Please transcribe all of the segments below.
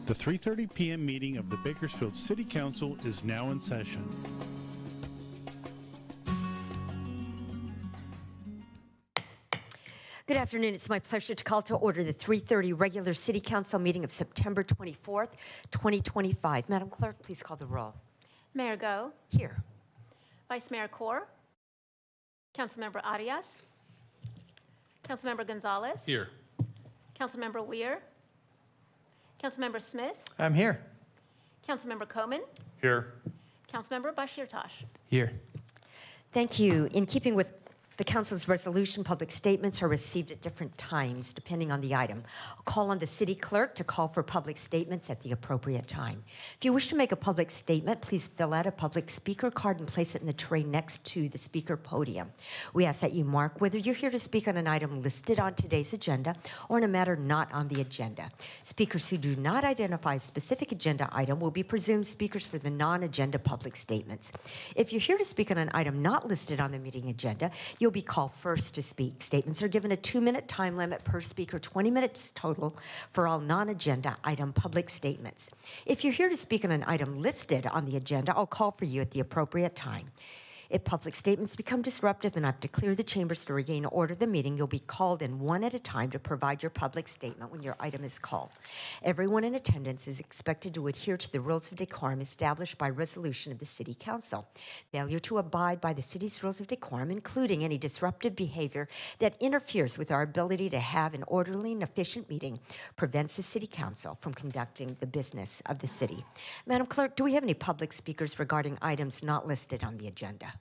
The 3:30 p.m. meeting of the Bakersfield City Council is now in session. Good afternoon. It's my pleasure to call to order the 3:30 regular City Council meeting of September 24th, 2025. Madam Clerk, please call the roll. Mayor Go. Here. Vice Mayor Kaur. Councilmember Arias. Councilmember Gonzalez. Here. Councilmember Weir. Councilmember Smith. I'm here. Councilmember Koman. Here. Councilmember Bashir Tosh. Here. Thank you. In keeping with the Council's resolution, public statements are received at different times, depending on the item. I'll call on the City Clerk to call for public statements at the appropriate time. If you wish to make a public statement, please fill out a public speaker card and place it in the tray next to the speaker podium. We ask that you mark whether you're here to speak on an item listed on today's agenda or on a matter not on the agenda. Speakers who do not identify a specific agenda item will be presumed speakers for the non-agenda public statements. If you're here to speak on an item not listed on the meeting agenda, you'll be called first to speak. Statements are given a 2-minute time limit per speaker, 20 minutes total for all non-agenda item public statements. If you're here to speak on an item listed on the agenda, I'll call for you at the appropriate time. If public statements become disruptive and I have to clear the chambers to regain order of the meeting, you'll be called in one at a time to provide your public statement when your item is called. Everyone in attendance is expected to adhere to the rules of decorum established by resolution of the City Council. Failure to abide by the city's rules of decorum, including any disruptive behavior that interferes with our ability to have an orderly and efficient meeting, prevents the City Council from conducting the business of the city. Madam Clerk, do we have any public speakers regarding items not listed on the agenda?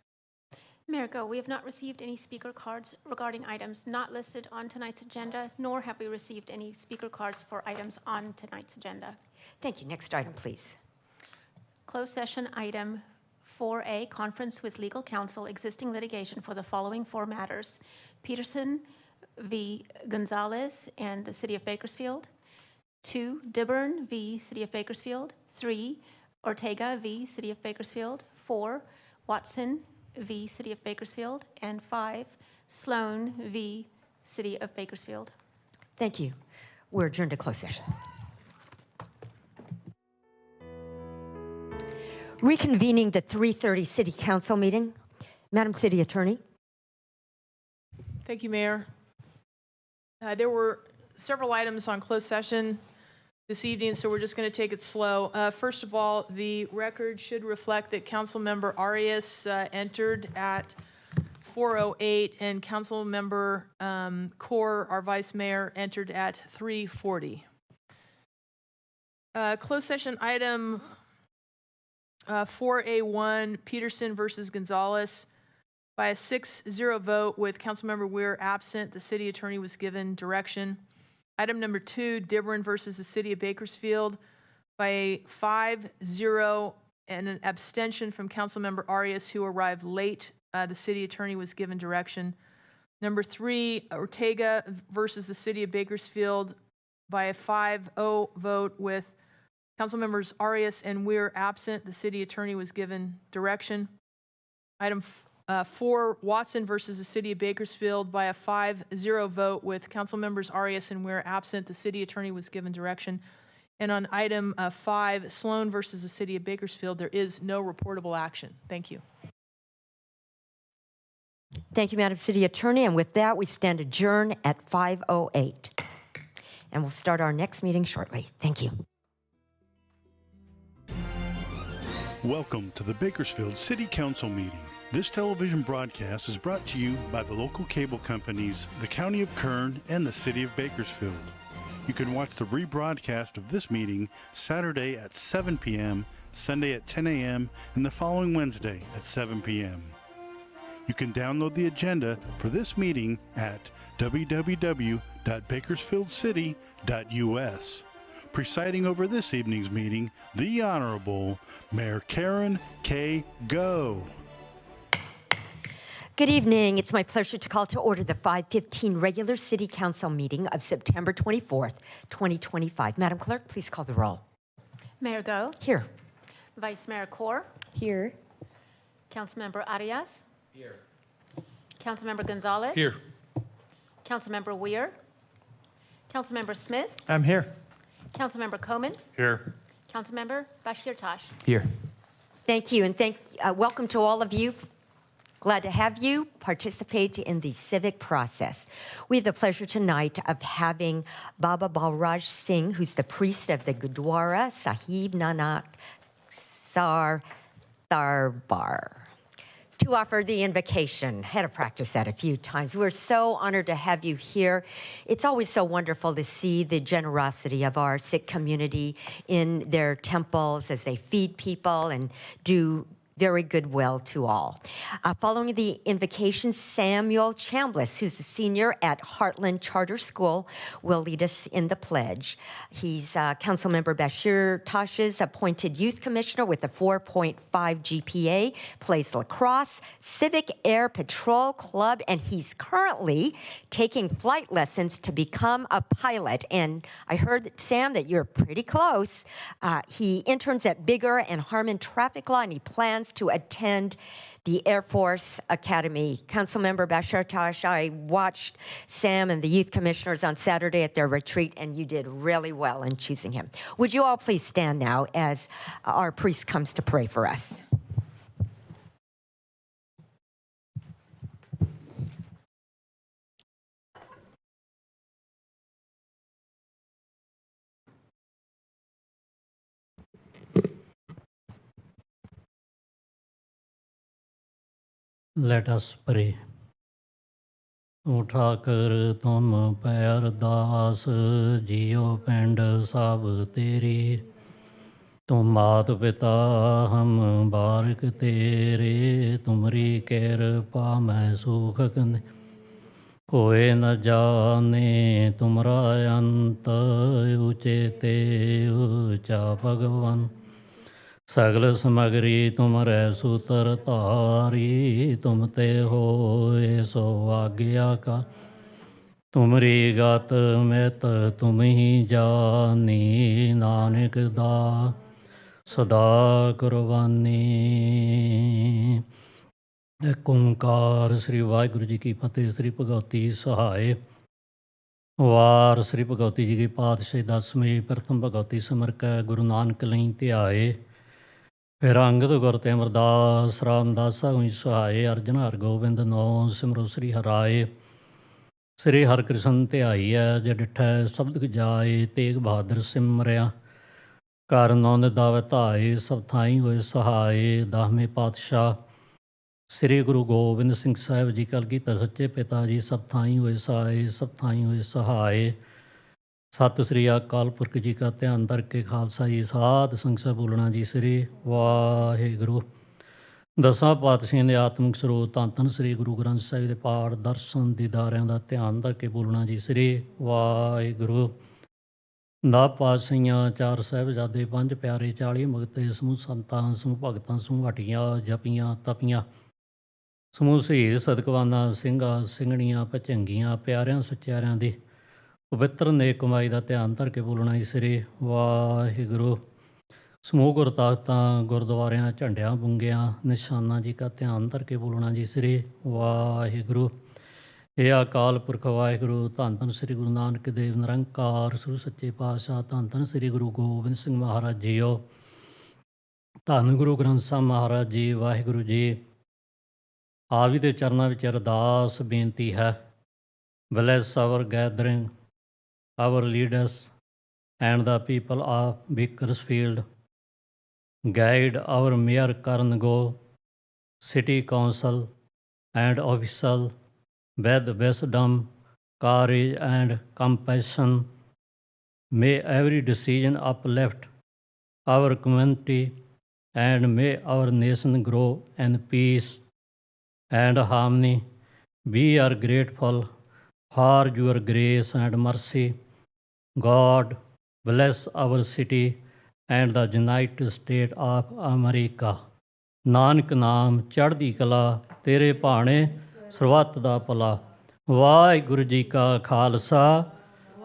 Mayor Go, we have not received any speaker cards regarding items not listed on tonight's agenda, nor have we received any speaker cards for items on tonight's agenda. Thank you. Next item, please. Closed session item 4A, conference with legal counsel, existing litigation for the following 4 matters: Peterson v. Gonzalez and the City of Bakersfield; 2, Dibburn v. City of Bakersfield; 3, Ortega v. City of Bakersfield; 4, Watson v. City of Bakersfield; and 5, Sloan v. City of Bakersfield. Thank you. We're adjourned to closed session. Reconvening the 3:30 City Council meeting. Madam City Attorney. Thank you, Mayor. There were several items on closed session this evening, so we're just going to take it slow. First of all, the record should reflect that Councilmember Arias entered at 4:08, and Councilmember Kaur, our Vice Mayor, entered at 3:40. Closed session item 4A1, Peterson versus Gonzalez. By a 6-0 vote with Councilmember Weir absent, the City Attorney was given direction. Item number 2, Dibburn versus the City of Bakersfield. By a 5-0 and an abstention from Councilmember Arias, who arrived late, the City Attorney was given direction. Number 3, Ortega versus the City of Bakersfield. By a 5-0 vote with Councilmembers Arias and Weir absent, the City Attorney was given direction. Item 4, Watson versus the City of Bakersfield. By a 5-0 vote with Councilmembers Arias and Weir absent, the City Attorney was given direction. And on item 5, Sloan versus the City of Bakersfield, there is no reportable action. Thank you. Thank you, Madam City Attorney. And with that, we stand adjourned at 5:08. And we'll start our next meeting shortly. Thank you. Welcome to the Bakersfield City Council meeting. This television broadcast is brought to you by the local cable companies, the County of Kern, and the City of Bakersfield. You can watch the rebroadcast of this meeting Saturday at 7 p.m., Sunday at 10 a.m., and the following Wednesday at 7 p.m. You can download the agenda for this meeting at www.bakersfieldcity.us. Presiding over this evening's meeting, the Honorable Mayor Karen K. Go. Good evening. It's my pleasure to call to order the 5:15 regular City Council meeting of September 24th, 2025. Madam Clerk, please call the roll. Mayor Go. Here. Vice Mayor Kaur. Here. Councilmember Arias. Here. Councilmember Gonzalez. Here. Councilmember Weir. Councilmember Smith, I'm here. Councilmember Coman, Here. Councilmember Bashir Tosh. Here. Thank you, and welcome to all of you. Glad to have you participate in the civic process. We have the pleasure tonight of having Baba Balraj Singh, who's the priest of the Gurdwara Sahib Nanak Sar Darbar, to offer the invocation. Had to practice that a few times. We're so honored to have you here. It's always so wonderful to see the generosity of our Sikh community in their temples as they feed people and do very goodwill to all. Following the invocation, Samuel Chambliss, who's a senior at Heartland Charter School, will lead us in the pledge. He's Councilmember Bashir Tosh's appointed youth commissioner with a 4.5 GPA, plays lacrosse, Civic Air Patrol Club, and he's currently taking flight lessons to become a pilot. And I heard, Sam, that you're pretty close. He interns at Bigger and Harmon Traffic Law, and he plans to attend the Air Force Academy. Councilmember Bashir Tosh, I watched Sam and the youth commissioners on Saturday at their retreat, and you did really well in choosing him. Would you all please stand now as our priest comes to pray for us? Let us pray. O Thakur, tum pੈ ਅਰਦਾਸ JIO ਪਿੰਡ ਸਭ ਤੇਰੀ ਤੁਮ ਮਾਤ ਪਿਤਾ ਹਮ ਬਾਰਕ ਤੇਰੇ ਤੁਮਰੀ ਕਿਰਪਾ ਮੈਂ ਸੁਖ ਕੰਦੇ ਕੋਏ ਨ ਜਾਣੇ ਤੁਮਰਾ ਅੰਤ ਉਚੇ ਤੇ ਉਚਾ ਭਗਵਾਨ ਸਗਲ ਸਮਗਰੀ ਤੁਮਰੈ ਸੂਤਰ ਧਾਰੀ ਤੁਮ ਤੇ ਹੋਏ ਸੋ ਆਗਿਆ ਕਾ ਤੁਮਰੀ ਗਤ ਮਿਤ ਤੁਮ ਹੀ ਜਾਨੀ ਨਾਨਕ ਦਾ ਸਦਾ ਕੁਰਬਾਨੀ। ਏਕ ਓਂਕਾਰ ਸ੍ਰੀ ਵਾਹਿਗੁਰੂ ਜੀ ਕੀ ਫਤਿਹ। ਸ੍ਰੀ ਭਗਵਤੀ ਸਹਾਇ ਵਾਰ ਸ੍ਰੀ ਭਗਵਤੀ ਜੀ ਕੀ ਪਾਤਸ਼ਾਹੀ ਦਸਵੇਂ ਪ੍ਰਥਮ ਭਗਵਤੀ ਸਿਮਰ ਕੈ ਗੁਰੂ ਨਾਨਕ ਲਈ ਧਿਆਏ ਫਿਰ ਅੰਗਦ ਗੁਰ ਤੇ ਅਮਰਦਾਸ ਰਾਮਦਾਸ ਹੋਈ ਸਹਾਏ ਅਰਜਨ ਹਰ ਗੋਬਿੰਦ ਨੌ ਸਿਮਰੋ ਸ੍ਰੀ ਹਰਾਏ ਸ੍ਰੀ ਹਰਿਕ੍ਰਿਸ਼ਨ ਧਿਆਈਐ ਜੇ ਡਿਠੈ ਸ਼ਬਦ ਜਾਏ ਤੇਗ ਬਹਾਦਰ ਸਿਮਰਿਆ ਘਰ ਨੌ ਨਿਦਾਵੈ ਧਾਏ ਸਭ ਥਾਈ ਹੋਏ ਸਹਾਏ। ਦਸਵੇਂ ਪਾਤਸ਼ਾਹ ਸ੍ਰੀ ਗੁਰੂ ਗੋਬਿੰਦ ਸਿੰਘ ਸਾਹਿਬ ਜੀ ਕਲਗੀਧਰ ਸੱਚੇ ਪਿਤਾ ਜੀ ਸਭ ਥਾਈ ਹੋਏ ਸਹਾਏ ਸਭ ਥਾਈ ਹੋਏ ਸਹਾਏ। ਸਤਿ ਸ੍ਰੀ ਅਕਾਲ ਪੁਰਖ ਜੀ ਕਾ ਧਿਆਨ ਧਰ ਕੇ ਖਾਲਸਾ ਜੀ ਸਾਧ ਸੰਗਤ ਸਾਹਿਬ ਬੋਲਣਾ ਜੀ ਸ੍ਰੀ ਵਾਹਿਗੁਰੂ। ਦਸਾਂ ਪਾਤਸ਼ਾਹੀਆਂ ਦੇ ਆਤਮਿਕ ਸਰੋਤ ਧੰਨ ਧੰਨ ਸ੍ਰੀ ਗੁਰੂ ਗ੍ਰੰਥ ਸਾਹਿਬ ਦੇ ਪਾਠ ਦਰਸ਼ਨ ਦੀਦਾਰਿਆਂ ਦਾ ਧਿਆਨ ਧਰ ਕੇ ਬੋਲਣਾ ਜੀ ਸ੍ਰੀ ਵਾਹਿਗੁਰੂ। ਨਾ ਪਾਤਸ਼ਾਹੀਆਂ ਚਾਰ ਸਾਹਿਬਜ਼ਾਦੇ ਪੰਜ ਪਿਆਰੇ 40 ਮੁਕਤੇ ਸਮੂਹ ਸੰਤਾਂ ਸਮੂਹ ਭਗਤਾਂ ਸਮੂਹ ਹਟੀਆਂ ਜਪੀਆਂ ਤਪੀਆਂ ਸਮੂਹ ਸ਼ਹੀਦ ਸਦਕਵਾਨਾ ਸਿੰਘਾਂ ਸਿੰਘਣੀਆਂ ਭਚੰਗੀਆਂ ਪਿਆਰਿਆਂ ਸੱਚਿਆਰਿਆਂ ਦੀ ਪਵਿੱਤਰ ਨੇਕ ਕਮਾਈ ਦਾ ਧਿਆਨ ਧਰ ਕੇ ਬੋਲਣਾ ਜੀ ਸ੍ਰੀ ਵਾਹਿਗੁਰੂ। ਸਮੂਹ ਗੁਰਤਾਖਤਾਂ ਗੁਰਦੁਆਰਿਆਂ ਝੰਡਿਆਂ ਬੁੰਗਿਆਂ ਨਿਸ਼ਾਨਾਂ ਜੀ ਕਾ ਧਿਆਨ ਧਰ ਕੇ ਬੋਲਣਾ ਜੀ ਸ੍ਰੀ ਵਾਹਿਗੁਰੂ। ਇਹ ਅਕਾਲ ਪੁਰਖ ਵਾਹਿਗੁਰੂ ਧੰਨ ਧੰਨ ਸ੍ਰੀ ਗੁਰੂ ਨਾਨਕ ਦੇਵ ਨਿਰੰਕਾਰ ਸ੍ਰੀ ਸੱਚੇ ਪਾਤਸ਼ਾਹ ਧੰਨ ਧੰਨ ਸ੍ਰੀ ਗੁਰੂ ਗੋਬਿੰਦ ਸਿੰਘ ਮਹਾਰਾਜ ਜੀਓ ਧੰਨ ਗੁਰੂ ਗ੍ਰੰਥ ਸਾਹਿਬ ਮਹਾਰਾਜ ਜੀ ਵਾਹਿਗੁਰੂ ਜੀ। ਆਪ ਜੀ ਦੇ ਚਰਨਾਂ ਵਿੱਚ ਅਰਦਾਸ ਬੇਨਤੀ ਹੈ। Bless our gathering our leaders and the people of Bakersfield. Guide our Mayor Karan Go, City Council and official with wisdom, courage and compassion. May every decision uplift our community and may our nation grow in peace and harmony. We are grateful for your grace and mercy. God bless our city and the United States of America. Nanak ਨਾਮ ਚੜ੍ਹਦੀ ਕਲਾ ਤੇਰੇ ਭਾਣੇ ਸਰਬੱਤ ਦਾ ਭਲਾ। ਵਾਹਿਗੁਰੂ ਜੀ ਕਾ ਖਾਲਸਾ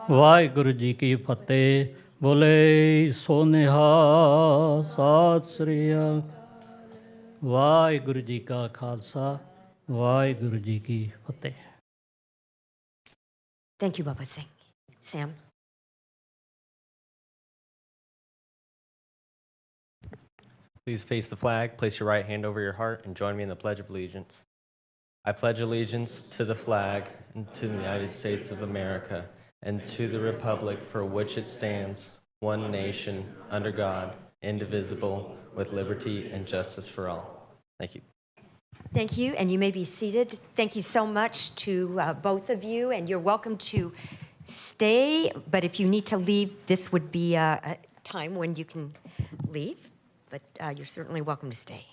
ਵਾਹਿਗੁਰੂ ਜੀ ਕੀ ਫਤਿਹ। ਬੋਲੇ ਸੋ ਨਿਹਾਲ। ਸਤਿ ਸ੍ਰੀ ਅਕਾਲ। ਵਾਹਿਗੁਰੂ ਜੀ ਕਾ ਖਾਲਸਾ ਵਾਹਿਗੁਰੂ ਜੀ ਕੀ ਫਤਿਹ। Thank you, Baba Singh. Sam? Please face the flag, place your right hand over your heart, and join me in the Pledge of Allegiance. I pledge allegiance to the flag and to the United States of America and to the republic for which it stands, one nation, under God, indivisible, with liberty and justice for all. Thank you. Thank you, and you may be seated. Thank you so much to both of you, and you're welcome to stay, but if you need to leave, this would be a time when you can leave, but you're certainly welcome to stay.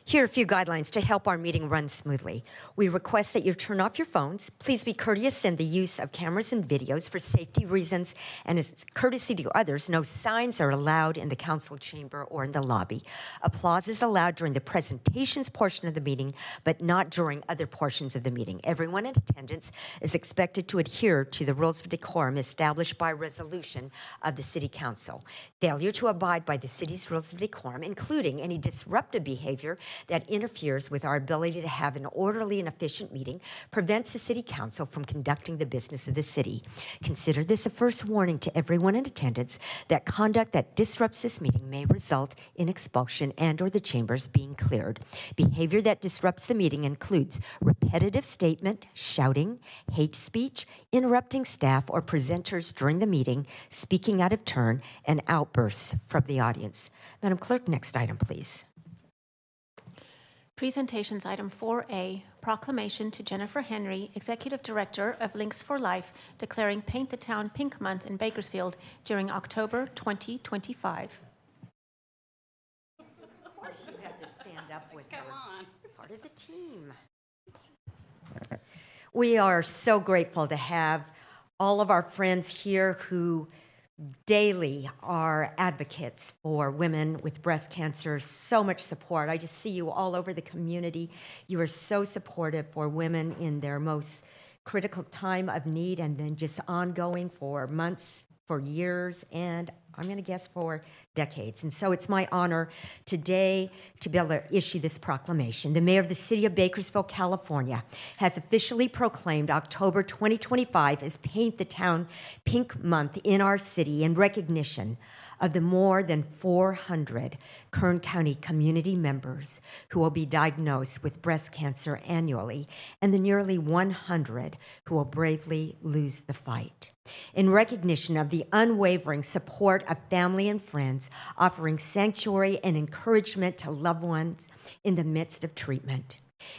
Here are a few guidelines to help our meeting run smoothly. We request that you turn off your phones. Please be courteous in the use of cameras and videos for safety reasons, and as courtesy to others, no signs are allowed in the council chamber or in the lobby. Applause is allowed during the presentations portion of the meeting, but not during other portions of the meeting. Everyone in attendance is expected to adhere to the rules of decorum established by resolution of the City Council. Failure to abide by the city's rules of decorum, including any disruptive behavior that interferes with our ability to have an orderly and efficient meeting, prevents the City Council from conducting the business of the city. Consider this a first warning to everyone in attendance that conduct that disrupts this meeting may result in expulsion and/or the chambers being cleared. Behavior that disrupts the meeting includes repetitive statement, shouting, hate speech, interrupting staff or presenters during the meeting, speaking out of turn, and outbursts from the audience. Madam Clerk, next item, please. Presentations item 4A, proclamation to Jennifer Henry, Executive Director of Links for Life, declaring Paint the Town Pink Month in Bakersfield during October 2025. Of course, you have to stand up with her. Part of the team. We are so grateful to have all of our friends here who daily are advocates for women with breast cancer. So much support. I just see you all over the community. You are so supportive for women in their most critical time of need, and then just ongoing for months, for years, and I'm going to guess for decades. And so it's my honor today to be able to issue this proclamation. The mayor of the city of Bakersfield, California, has officially proclaimed October 2025 as Paint the Town Pink Month in our city in recognition of the more than 400 Kern County community members who will be diagnosed with breast cancer annually, and the nearly 100 who will bravely lose the fight. In recognition of the unwavering support of family and friends, offering sanctuary and encouragement to loved ones in the midst of treatment.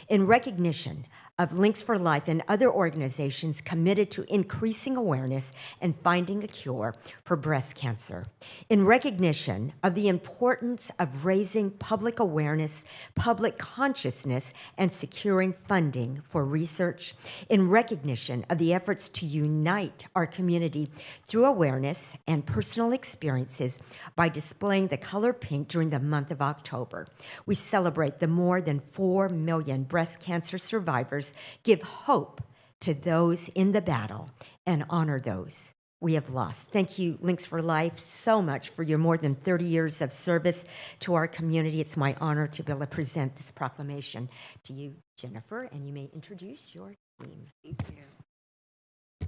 In recognition of Links for Life and other organizations committed to increasing awareness and finding a cure for breast cancer. In recognition of the importance of raising public awareness, public consciousness, and securing funding for research. In recognition of the efforts to unite our community through awareness and personal experiences by displaying the color pink during the month of October. We celebrate the more than 4 million breast cancer survivors, give hope to those in the battle, and honor those we have lost. Thank you, Links for Life, so much for your more than 30 years of service to our community. It's my honor to be able to present this proclamation to you, Jennifer, and you may introduce your team. Thank you.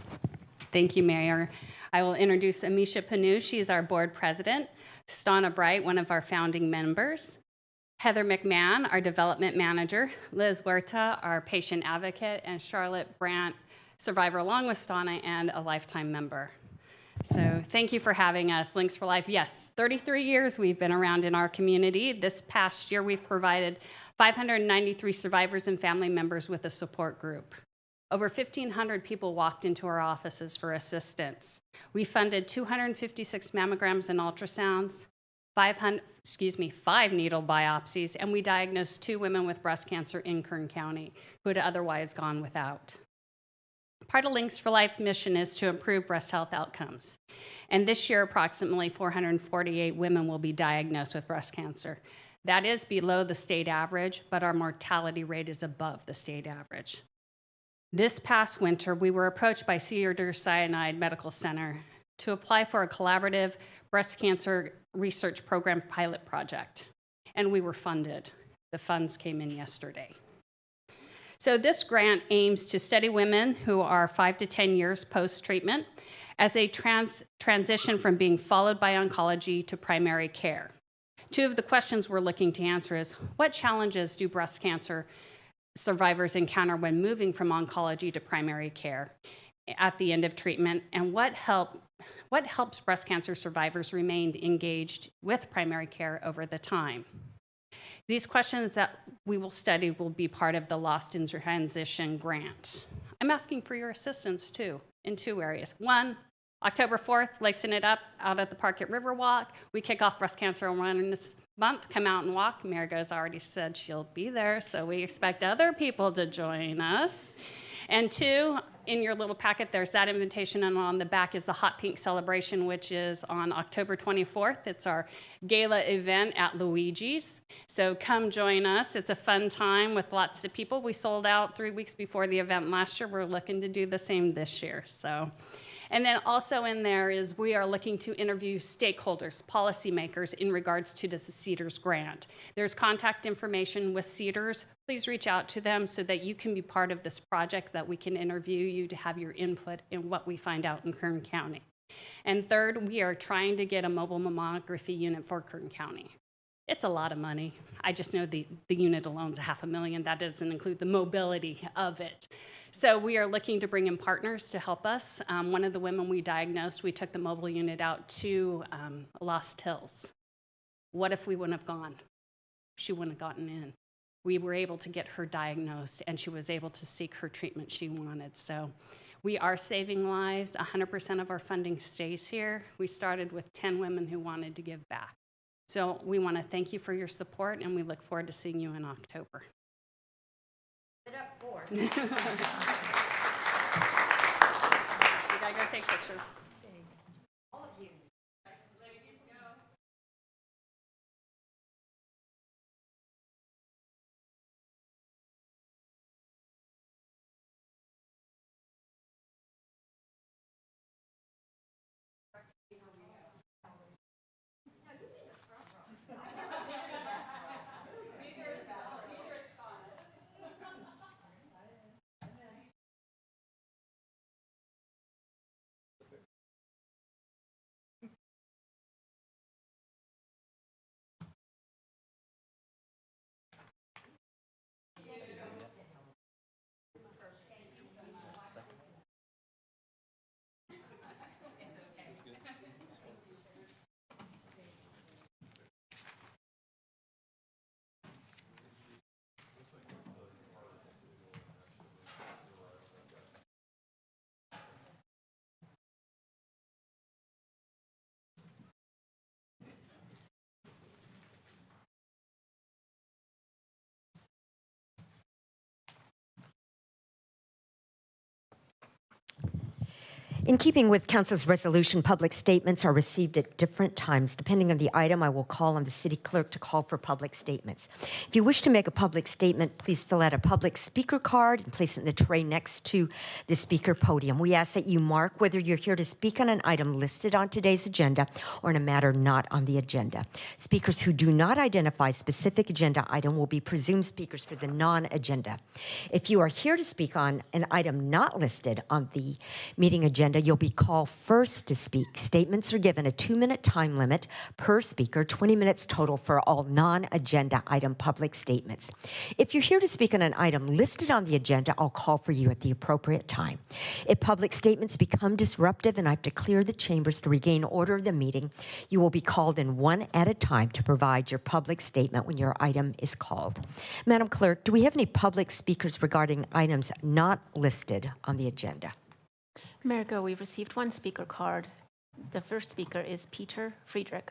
Thank you, Mayor. I will introduce Amisha Panu. She's our board president. Stana Bright, one of our founding members. Heather McMahon, our development manager, Liz Huerta, our patient advocate, and Charlotte Brandt, survivor along with Stana and a lifetime member. So thank you for having us. Links for Life, yes, 33 years we've been around in our community. This past year, we've provided 593 survivors and family members with a support group. Over 1,500 people walked into our offices for assistance. We funded 256 mammograms and ultrasounds, 5 needle biopsies, and we diagnosed 2 women with breast cancer in Kern County who had otherwise gone without. Part of Links for Life mission is to improve breast health outcomes. And this year, approximately 448 women will be diagnosed with breast cancer. That is below the state average, but our mortality rate is above the state average. This past winter, we were approached by Cedars-Sinai Medical Center to apply for a collaborative breast cancer research program pilot project. and we were funded. The funds came in yesterday. So this grant aims to study women who are 5 to 10 years post-treatment as they transition from being followed by oncology to primary care. Two of the questions we're looking to answer is, what challenges do breast cancer survivors encounter when moving from oncology to primary care at the end of treatment, and what helps breast cancer survivors remain engaged with primary care over the time? These questions that we will study will be part of the Lost in Transition grant. I'm asking for your assistance too in 2 areas. One, October 4th, lacing it up out at the park at Riverwalk. We kick off Breast Cancer Awareness Month. Come out and walk. Marigo's already said she'll be there, so we expect other people to join us. And 2, in your little packet, there's that invitation, and on the back is the Hot Pink Celebration, which is on October 24th. It's our gala event at Luigi's. So come join us. It's a fun time with lots of people. We sold out 3 weeks before the event last year. We're looking to do the same this year. And then also in there is we are looking to interview stakeholders, policymakers in regards to the CEDARS grant. There's contact information with CEDARS. Please reach out to them so that you can be part of this project, that we can interview you to have your input in what we find out in Kern County. And third, we are trying to get a mobile mammography unit for Kern County. It's a lot of money. I just know the unit alone is $500,000. That doesn't include the mobility of it. So we are looking to bring in partners to help us. One of the women we diagnosed, we took the mobile unit out to Lost Hills. What if we wouldn't have gone? She wouldn't have gotten in. We were able to get her diagnosed, and she was able to seek her treatment she wanted. So we are saving lives. 100% of our funding stays here. We started with 10 women who wanted to give back. So we want to thank you for your support, and we look forward to seeing you in October. Sit up for. You gotta go take pictures. All of you. Ladies, go. In keeping with Council's resolution, public statements are received at different times. Depending on the item, I will call on the city clerk to call for public statements. If you wish to make a public statement, please fill out a public speaker card and place it in the tray next to the speaker podium. We ask that you mark whether you're here to speak on an item listed on today's agenda or in a matter not on the agenda. Speakers who do not identify a specific agenda item will be presumed speakers for the non-agenda. If you are here to speak on an item not listed on the meeting agenda, you'll be called first to speak. Statements are given a 2-minute time limit per speaker, 20 minutes total for all non-agenda item public statements. If you're here to speak on an item listed on the agenda, I'll call for you at the appropriate time. If public statements become disruptive and I have to clear the chambers to regain order of the meeting, you will be called in one at a time to provide your public statement when your item is called. Madam Clerk, do we have any public speakers regarding items not listed on the agenda? Marigo, we've received one speaker card. The first speaker is Peter Friedrich.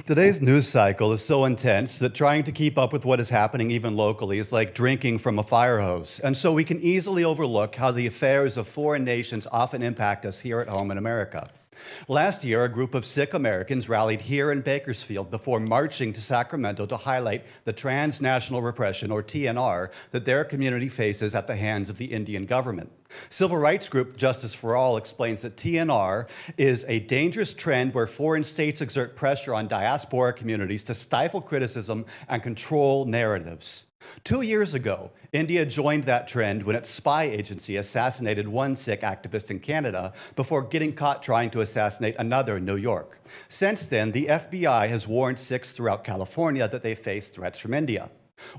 Today's news cycle is so intense that trying to keep up with what is happening even locally is like drinking from a fire hose. And so we can easily overlook how the affairs of foreign nations often impact us here at home in America. Last year, a group of Sikh Americans rallied here in Bakersfield before marching to Sacramento to highlight the transnational repression, or TNR, that their community faces at the hands of the Indian government. Civil rights group Justice for All explains that TNR is a dangerous trend where foreign states exert pressure on diaspora communities to stifle criticism and control narratives. 2 years ago, India joined that trend when its spy agency assassinated one Sikh activist in Canada before getting caught trying to assassinate another in New York. Since then, the FBI has warned Sikhs throughout California that they face threats from India.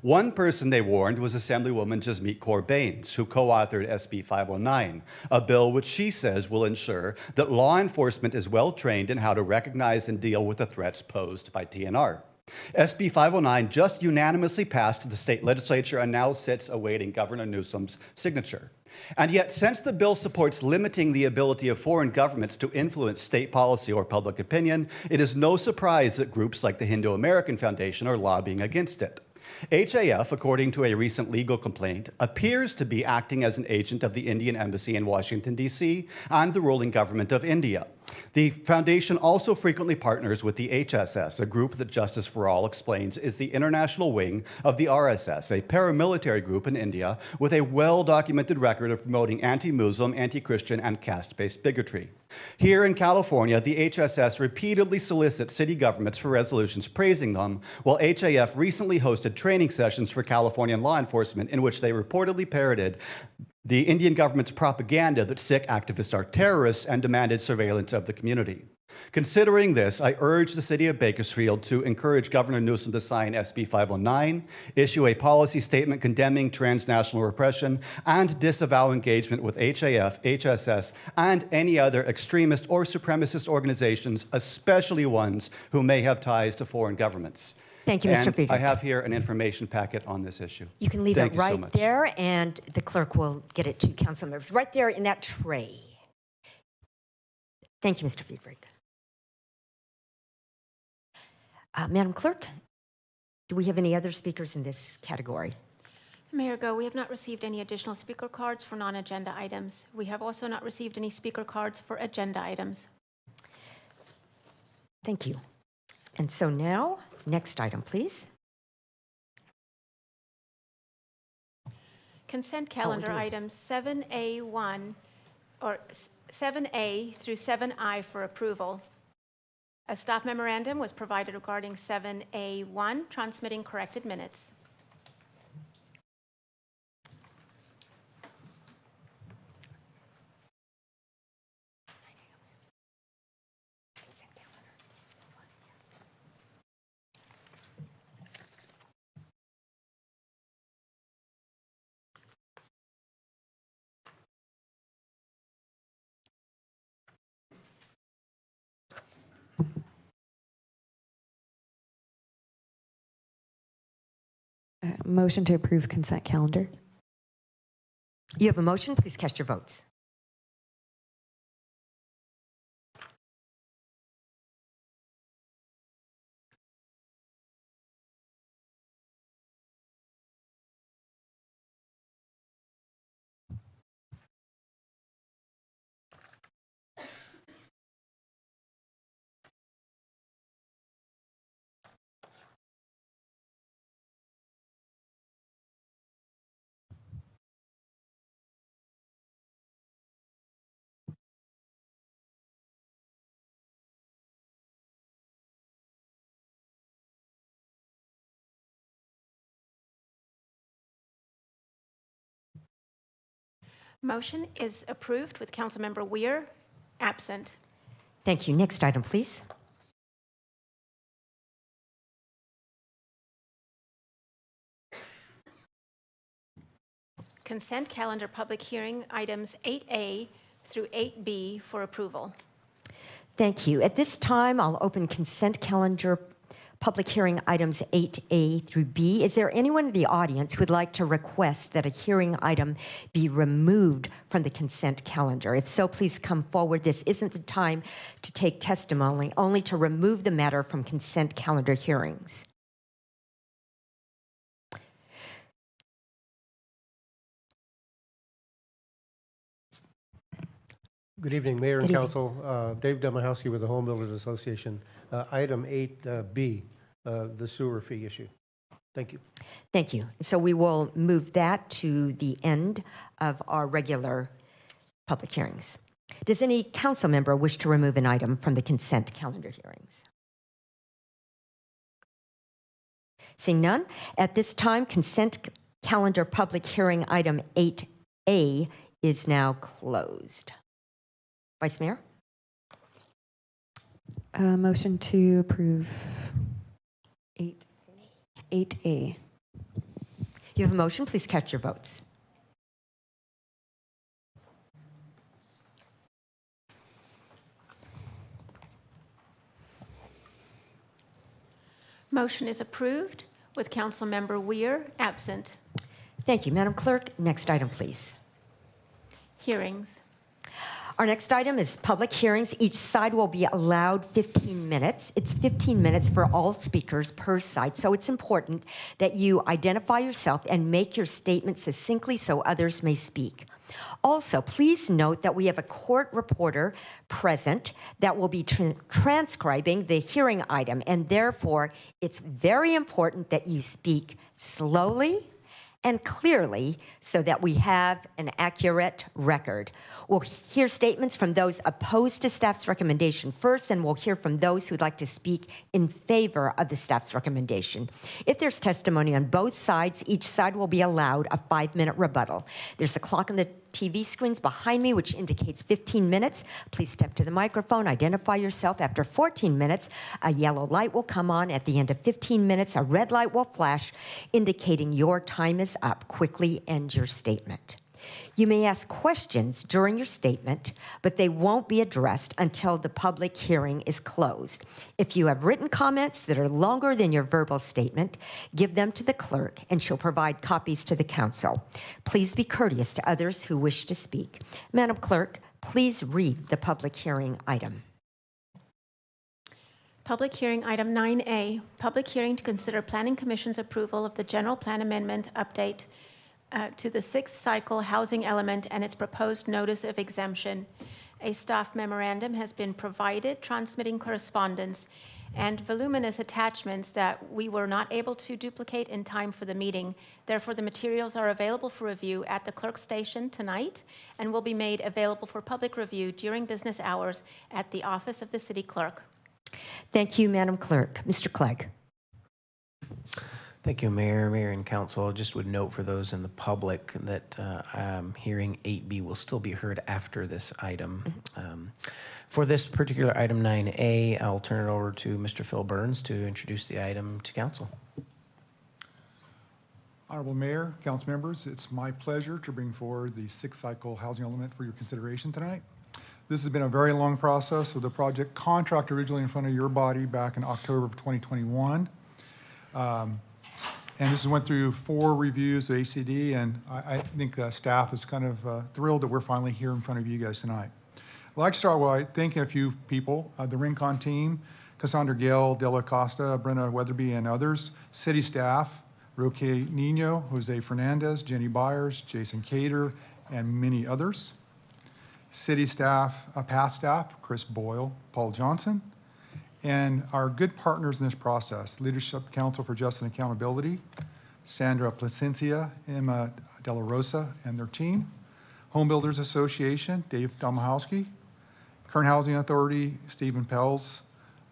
One person they warned was Assemblywoman Jasmeet Kaur Bains, who co-authored SB 509, a bill which she says will ensure that law enforcement is well trained in how to recognize and deal with the threats posed by TNR. SB 509 just unanimously passed the state legislature and now sits awaiting Governor Newsom's signature. And yet, since the bill supports limiting the ability of foreign governments to influence state policy or public opinion, it is no surprise that groups like the Hindu American Foundation are lobbying against it. HAF, according to a recent legal complaint, appears to be acting as an agent of the Indian Embassy in Washington, D.C., and the ruling government of India. The foundation also frequently partners with the HSS, a group that Justice for All explains is the international wing of the RSS, a paramilitary group in India with a well-documented record of promoting anti-Muslim, anti-Christian, and caste-based bigotry. Here in California, the HSS repeatedly solicits city governments for resolutions praising them, while HAF recently hosted training sessions for Californian law enforcement in which they reportedly parroted the Indian government's propaganda that Sikh activists are terrorists and demanded surveillance of the community. Considering this, I urge the city of Bakersfield to encourage Governor Newsom to sign SB 509, issue a policy statement condemning transnational repression, and disavow engagement with HAF, HSS, and any other extremist or supremacist organizations, especially ones who may have ties to foreign governments. Thank you, Mr. Friedrich. I have here an information packet on this issue. You can leave Thank it you so right much. there, and the clerk will get it to council members. Right there in that tray. Thank you, Mr. Friedrich. Madam Clerk, do we have any other speakers in this category? Mayor Go, we have not received any additional speaker cards for non-agenda items. We have also not received any speaker cards for agenda items. Thank you. And so now, next item, please. Consent calendar do. items 7A1 or 7A through 7I for approval. A staff memorandum was provided regarding 7A1, transmitting corrected minutes. Motion to approve consent calendar. You have a motion. Please cast your votes. Motion is approved with Councilmember Weir absent. Thank you. Next item, please. Consent calendar public hearing items 8A through 8B for approval. Thank you. At this time, I'll open consent calendar public hearing items 8A through B. Is there anyone in the audience who would like to request that a hearing item be removed from the consent calendar? If so, please come forward. This isn't the time to take testimony, only to remove the matter from consent calendar hearings. Good evening, Mayor and Good evening. Council. Dave Demahowski with the Home Builders Association. Item 8B, the sewer fee issue. Thank you. Thank you. So we will move that to the end of our regular public hearings. Does any council member wish to remove an item from the consent calendar hearings? Seeing none, at this time, consent calendar public hearing item 8A is now closed. Vice Mayor? Motion to approve 8A. You have a motion. Please catch your votes. Motion is approved with Councilmember Weir absent. Thank you. Madam Clerk, next item, please. Hearings. Our next item is public hearings. Each side will be allowed 15 minutes. It's 15 minutes for all speakers per side, so it's important that you identify yourself and make your statement succinctly so others may speak. Also, please note that we have a court reporter present that will be transcribing the hearing item, and therefore it's very important that you speak slowly and clearly so that we have an accurate record. We'll hear statements from those opposed to staff's recommendation first, and we'll hear from those who'd like to speak in favor of the staff's recommendation. If there's testimony on both sides, each side will be allowed a 5-minute rebuttal. There's a clock on the TV screens behind me which indicates 15 minutes. Please step to the microphone, identify yourself. After 14 minutes, a yellow light will come on. At the end of 15 minutes, a red light will flash, indicating your time is up. Quickly end your statement. You may ask questions during your statement, but they won't be addressed until the public hearing is closed. If you have written comments that are longer than your verbal statement, give them to the clerk and she'll provide copies to the council. Please be courteous to others who wish to speak. Madam Clerk, please read the public hearing item. Public hearing item 9A, public hearing to consider Planning Commission's approval of the general plan amendment update to the 6th cycle housing element and its proposed notice of exemption. A staff memorandum has been provided transmitting correspondence and voluminous attachments that we were not able to duplicate in time for the meeting. Therefore, the materials are available for review at the clerk station tonight and will be made available for public review during business hours at the office of the city clerk. Thank you, Madam Clerk. Mr. Clegg. Thank you, Mayor and Council. I just would note for those in the public that hearing 8B will still be heard after this item. For this particular item 9A, I'll turn it over to Mr. Phil Burns to introduce the item to Council. Honorable Mayor, Council members, it's my pleasure to bring forward the 6th cycle housing element for your consideration tonight. This has been a very long process with the project contract originally in front of your body back in October of 2021. And this went through 4 reviews of HCD, and I think staff is kind of thrilled that we're finally here in front of you guys tonight. I'd like to start by thanking a few people, the Rincon team, Cassandra Gale, Della Costa, Brenna Weatherby, and others, city staff, Roque Nino, Jose Fernandez, Jenny Byers, Jason Cater, and many others. City staff, past staff, Chris Boyle, Paul Johnson, and our good partners in this process, Leadership Council for Justice and Accountability, Sandra Placencia, Emma De La Rosa, and their team, Home Builders Association, Dave Domahowski, Kern Housing Authority, Stephen Pells,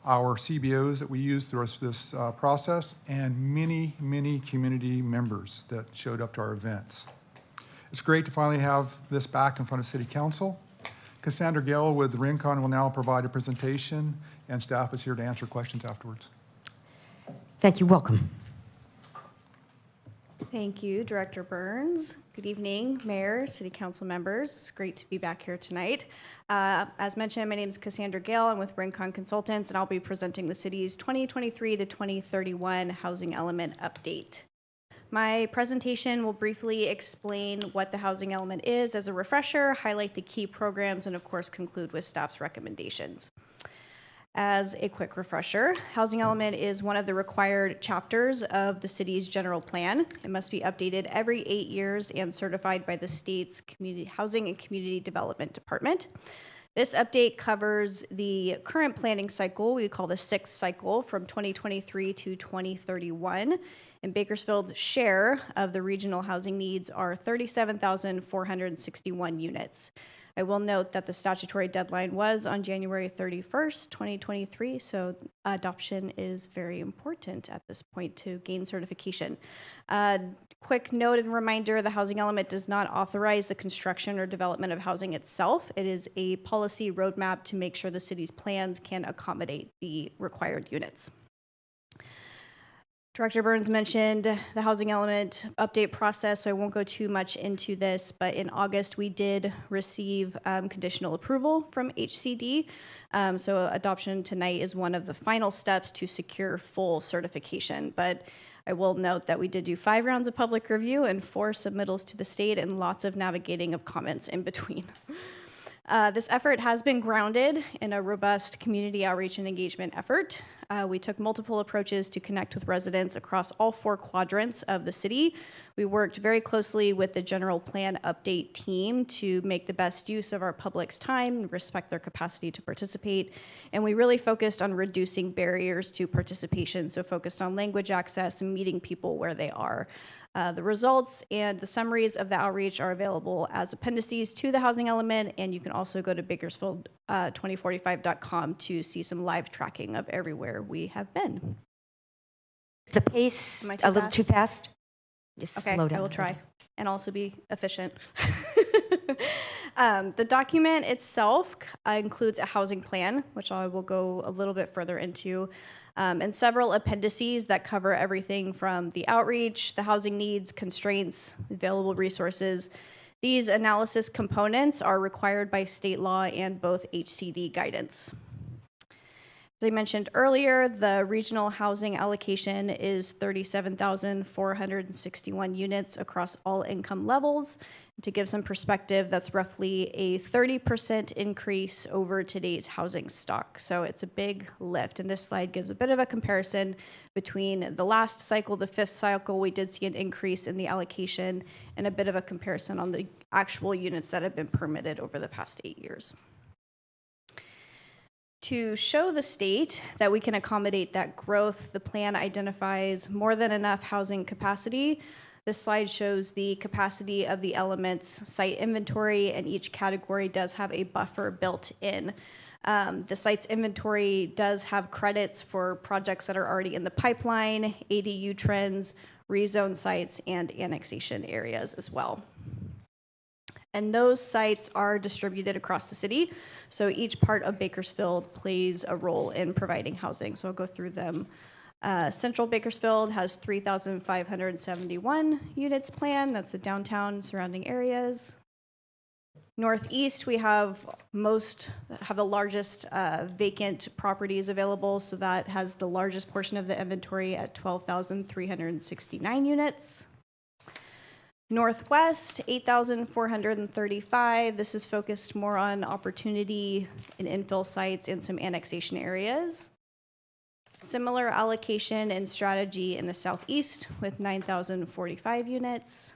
our CBOs that we use through this process, and many, many community members that showed up to our events. It's great to finally have this back in front of City Council. Cassandra Gale with Rincon will now provide a presentation, and staff is here to answer questions afterwards. Thank you. Welcome. Thank you, Director Burns. Good evening, Mayor, City Council members. It's great to be back here tonight. As mentioned, my name is Cassandra Gale. I'm with Rincon Consultants, and I'll be presenting the city's 2023 to 2031 housing element update. My presentation will briefly explain what the housing element is as a refresher, highlight the key programs, and of course conclude with staff's recommendations. As a quick refresher, housing element is one of the required chapters of the city's general plan. It must be updated every 8 years and certified by the state's Housing and Community Development Department. This update covers the current planning cycle, we call the sixth cycle, from 2023 to 2031. And Bakersfield's share of the regional housing needs are 37,461 units. I will note that the statutory deadline was on January 31st, 2023, so adoption is very important at this point to gain certification. Quick note and reminder, the housing element does not authorize the construction or development of housing itself. It is a policy roadmap to make sure the city's plans can accommodate the required units. Director Burns mentioned the housing element update process, so I won't go too much into this, but in August we did receive conditional approval from HCD. So adoption tonight is one of the final steps to secure full certification. But I will note that we did do 5 rounds of public review and 4 submittals to the state and lots of navigating of comments in between. This effort has been grounded in a robust community outreach and engagement effort. We took multiple approaches to connect with residents across all 4 quadrants of the city. We worked very closely with the general plan update team to make the best use of our public's time, respect their capacity to participate, and we really focused on reducing barriers to participation, so focused on language access and meeting people where they are. The results and the summaries of the outreach are available as appendices to the housing element, and you can also go to Bakersfield2045.com to see some live tracking of everywhere we have been. The pace Am I a little too fast? Just Okay, slow down. I will try and also be efficient. The document itself includes a housing plan, which I will go a little bit further into, and several appendices that cover everything from the outreach, the housing needs, constraints, available resources. These analysis components are required by state law and both HCD guidance. As I mentioned earlier, the regional housing allocation is 37,461 units across all income levels. To give some perspective, that's roughly a 30% increase over today's housing stock. So it's a big lift. And this slide gives a bit of a comparison between the last cycle, the 5th cycle, we did see an increase in the allocation, and a bit of a comparison on the actual units that have been permitted over the past 8 years. To show the state that we can accommodate that growth, the plan identifies more than enough housing capacity. This slide shows the capacity of the elements site inventory, and each category does have a buffer built in. The site's inventory does have credits for projects that are already in the pipeline, ADU trends, rezone sites, and annexation areas as well. And those sites are distributed across the city. So each part of Bakersfield plays a role in providing housing. So I'll go through them. Central Bakersfield has 3,571 units planned. That's the downtown surrounding areas. Northeast, we have the largest vacant properties available. So that has the largest portion of the inventory at 12,369 units. Northwest, 8,435. This is focused more on opportunity in infill sites and some annexation areas. Similar allocation and strategy in the Southeast with 9,045 units.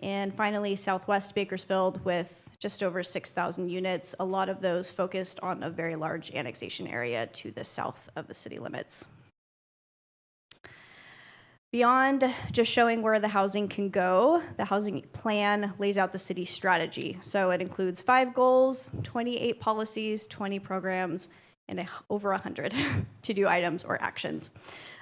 And finally, Southwest Bakersfield with just over 6,000 units, a lot of those focused on a very large annexation area to the south of the city limits. Beyond just showing where the housing can go, the housing plan lays out the city's strategy. So it includes 5 goals, 28 policies, 20 programs, and over 100 to-do items or actions.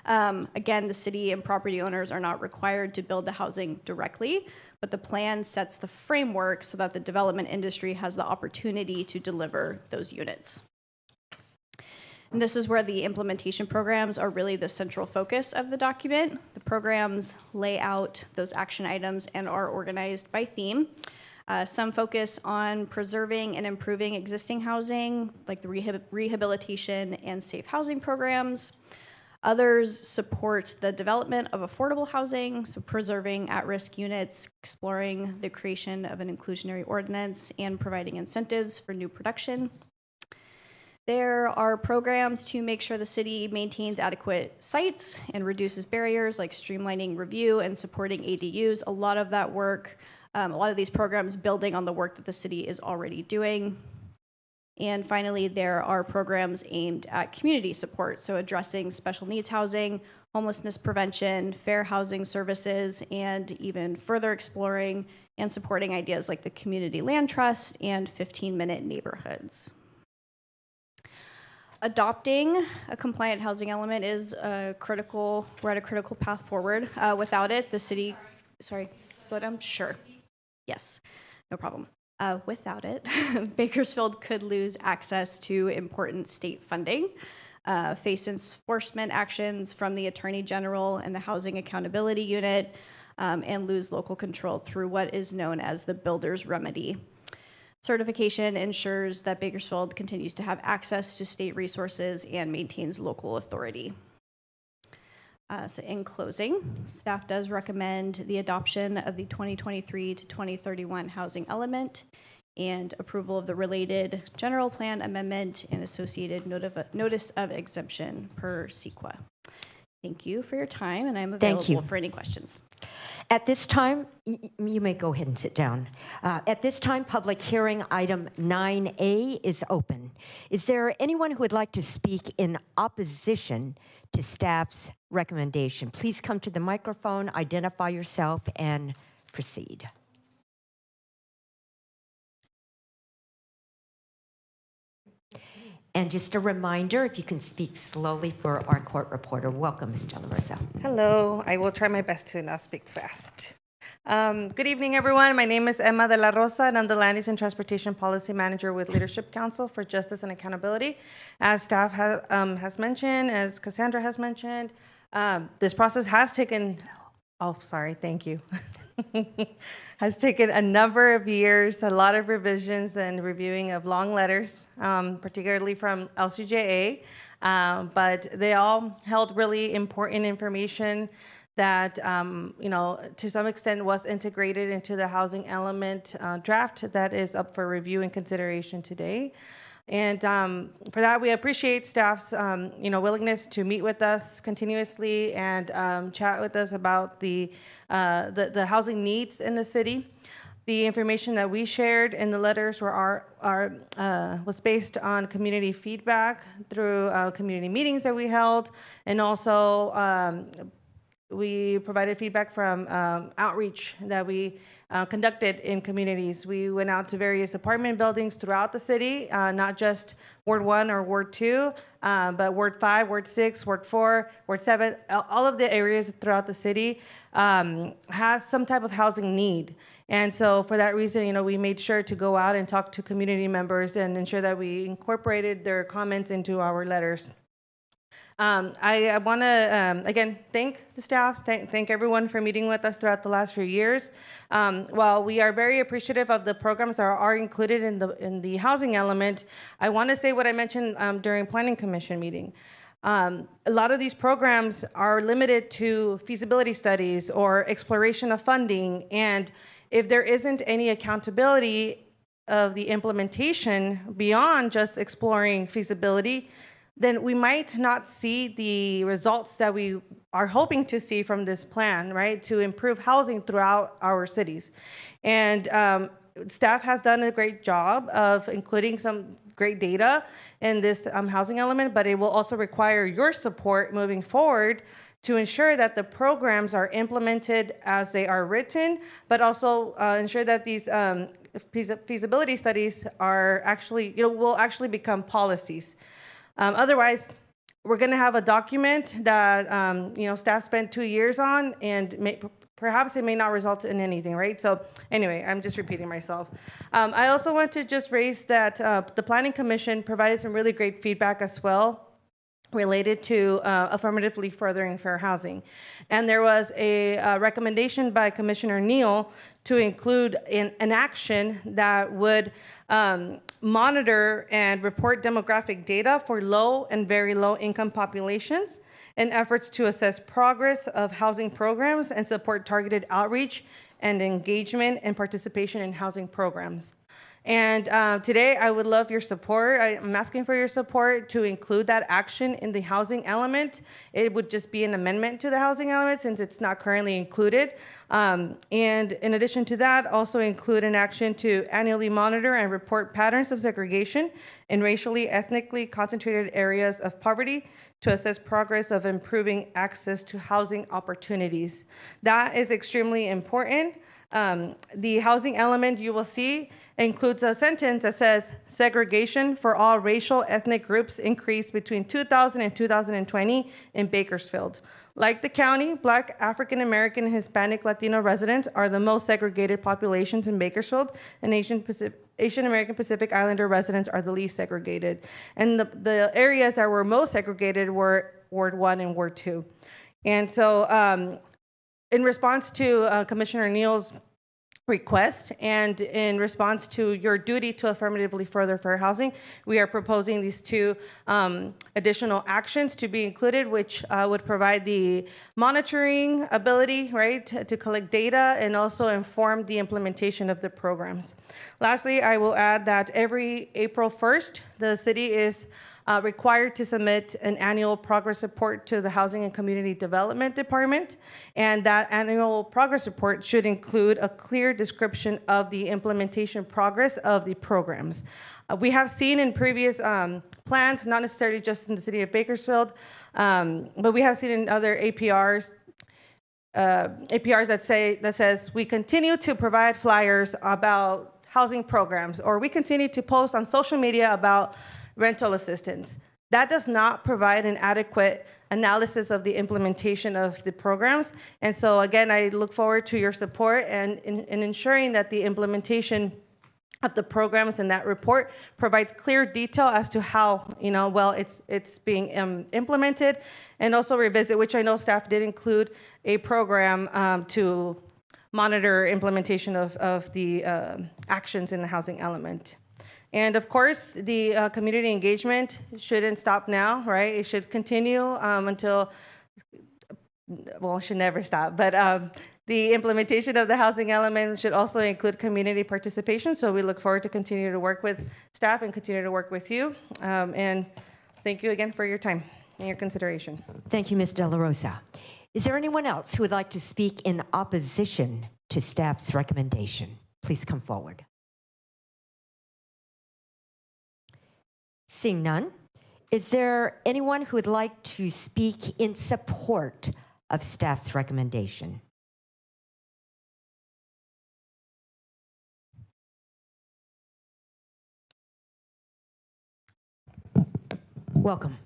Again, the city and property owners are not required to build the housing directly, but the plan sets the framework so that the development industry has the opportunity to deliver those units. And this is where the implementation programs are really the central focus of the document. The programs lay out those action items and are organized by theme. Some focus on preserving and improving existing housing, like the rehabilitation and safe housing programs. Others support the development of affordable housing, so preserving at-risk units, exploring the creation of an inclusionary ordinance, and providing incentives for new production. There are programs to make sure the city maintains adequate sites and reduces barriers, like streamlining review and supporting ADUs. A lot of that work, a lot of these programs building on the work that the city is already doing. And finally, there are programs aimed at community support, so addressing special needs housing, homelessness prevention, fair housing services, and even further exploring and supporting ideas like the Community Land Trust and 15-minute neighborhoods. Adopting a compliant housing element is we're at a critical path forward. Without it, the city, sorry, slow down, sure. Yes, no problem. Without it, Bakersfield could lose access to important state funding, face enforcement actions from the Attorney General and the Housing Accountability Unit, and lose local control through what is known as the Builder's Remedy. Certification ensures that Bakersfield continues to have access to state resources and maintains local authority. So in closing, staff does recommend the adoption of the 2023 to 2031 housing element and approval of the related general plan amendment and associated notice of exemption per CEQA. Thank you for your time, and I'm available for any questions. At this time, you may go ahead and sit down. At this time, public hearing item 9A is open. Is there anyone who would like to speak in opposition to staff's recommendation? Please come to the microphone, identify yourself, and proceed. And just a reminder, if you can speak slowly for our court reporter. Welcome, Ms. De La Rosa. Hello. I will try my best to not speak fast. Good evening, everyone. My name is Emma De La Rosa, and I'm the Land Use and Transportation Policy Manager with Leadership Council for Justice and Accountability. As staff has mentioned, as Cassandra has mentioned, this process has taken, thank you. Has taken a number of years, a lot of revisions and reviewing of long letters, particularly from LCJA, but they all held really important information that, to some extent was integrated into the housing element draft that is up for review and consideration today. And for that, we appreciate staff's, willingness to meet with us continuously and chat with us about the housing needs in the city. The information that we shared in the letters was based on community feedback through community meetings that we held, and also we provided feedback from outreach that we conducted in communities. We went out to various apartment buildings throughout the city, not just Ward 1 or Ward 2, but Ward 5, Ward 6, Ward 4, Ward 7, all of the areas throughout the city has some type of housing need. And so for that reason, we made sure to go out and talk to community members and ensure that we incorporated their comments into our letters. I want to, again, thank the staff, thank everyone for meeting with us throughout the last few years. While we are very appreciative of the programs that are included in the housing element, I want to say what I mentioned during Planning Commission meeting. A lot of these programs are limited to feasibility studies or exploration of funding, and if there isn't any accountability of the implementation beyond just exploring feasibility, then we might not see the results that we are hoping to see from this plan, right, to improve housing throughout our cities. And staff has done a great job of including some great data in this housing element, but it will also require your support moving forward to ensure that the programs are implemented as they are written, but also ensure that these feasibility studies are actually, will actually become policies. Otherwise, we're going to have a document that staff spent 2 years on, and perhaps it may not result in anything, right? So anyway, I'm just repeating myself. I also want to just raise that the Planning Commission provided some really great feedback as well related to affirmatively furthering fair housing. And there was a recommendation by Commissioner Neal to include an action that would monitor and report demographic data for low and very low income populations in efforts to assess progress of housing programs and support targeted outreach and engagement and participation in housing programs. And today, I would love your support. I'm asking for your support to include that action in the housing element. It would just be an amendment to the housing element since it's not currently included. And in addition to that, also include an action to annually monitor and report patterns of segregation in racially, ethnically concentrated areas of poverty to assess progress of improving access to housing opportunities. That is extremely important. The housing element you will see includes a sentence that says segregation for all racial ethnic groups increased between 2000 and 2020 in Bakersfield. Like the county, Black, African American, and Hispanic Latino residents are the most segregated populations in Bakersfield, and Asian American Pacific Islander residents are the least segregated. And the areas that were most segregated were Ward 1 and Ward 2. And so in response to Commissioner Neal's request and in response to your duty to affirmatively further fair housing, we are proposing these two additional actions to be included, which would provide the monitoring ability, right, to collect data and also inform the implementation of the programs. Lastly, I will add that every April 1st, the city is required to submit an annual progress report to the Housing and Community Development Department, and that annual progress report should include a clear description of the implementation progress of the programs. We have seen in previous plans, not necessarily just in the city of Bakersfield, but we have seen in other APRs that says we continue to provide flyers about housing programs, or we continue to post on social media about rental assistance. That does not provide an adequate analysis of the implementation of the programs. And so again, I look forward to your support and in ensuring that the implementation of the programs in that report provides clear detail as to how well it's being implemented, and also revisit, which I know staff did include a program to monitor implementation of the actions in the housing element. And of course, the community engagement shouldn't stop now, right? It should continue until, well, it should never stop, but the implementation of the housing element should also include community participation. So we look forward to continue to work with staff and continue to work with you. And thank you again for your time and your consideration. Thank you, Ms. De La Rosa. Is there anyone else who would like to speak in opposition to staff's recommendation? Please come forward. Seeing none, is there anyone who would like to speak in support of staff's recommendation? Welcome.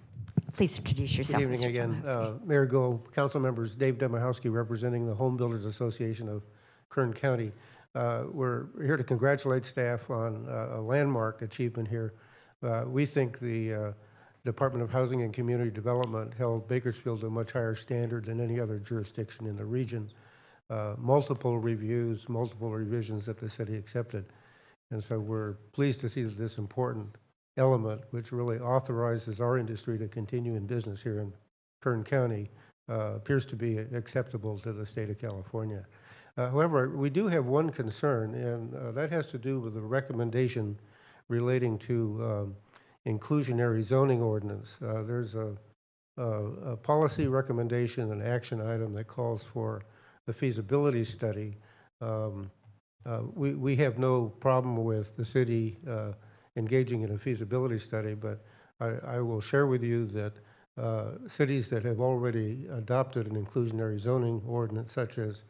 Please introduce yourself. Good evening Mr. again. Tomaszewski. Mayor Goh, council members, Dave Demahowski representing the Home Builders Association of Kern County. We're here to congratulate staff on a landmark achievement here. We think the Department of Housing and Community Development held Bakersfield to a much higher standard than any other jurisdiction in the region. Multiple reviews, multiple revisions that the city accepted. And so we're pleased to see that this important element, which really authorizes our industry to continue in business here in Kern County, appears to be acceptable to the state of California. However, we do have one concern, and that has to do with the recommendation relating to inclusionary zoning ordinance. There's a policy recommendation, an action item that calls for the feasibility study. We have no problem with the city engaging in a feasibility study, but I will share with you that cities that have already adopted an inclusionary zoning ordinance, such as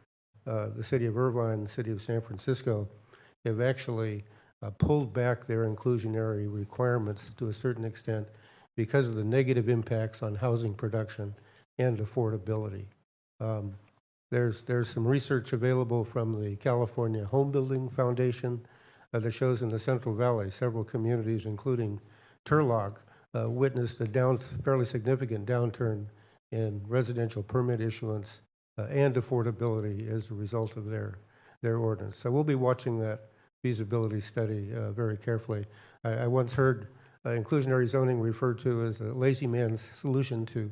the city of Irvine, the city of San Francisco, have actually pulled back their inclusionary requirements to a certain extent because of the negative impacts on housing production and affordability. There's some research available from the California Home Building Foundation that shows in the Central Valley, several communities, including Turlock, witnessed a fairly significant downturn in residential permit issuance and affordability as a result of their ordinance. So we'll be watching that feasibility study very carefully. I once heard inclusionary zoning referred to as a lazy man's solution to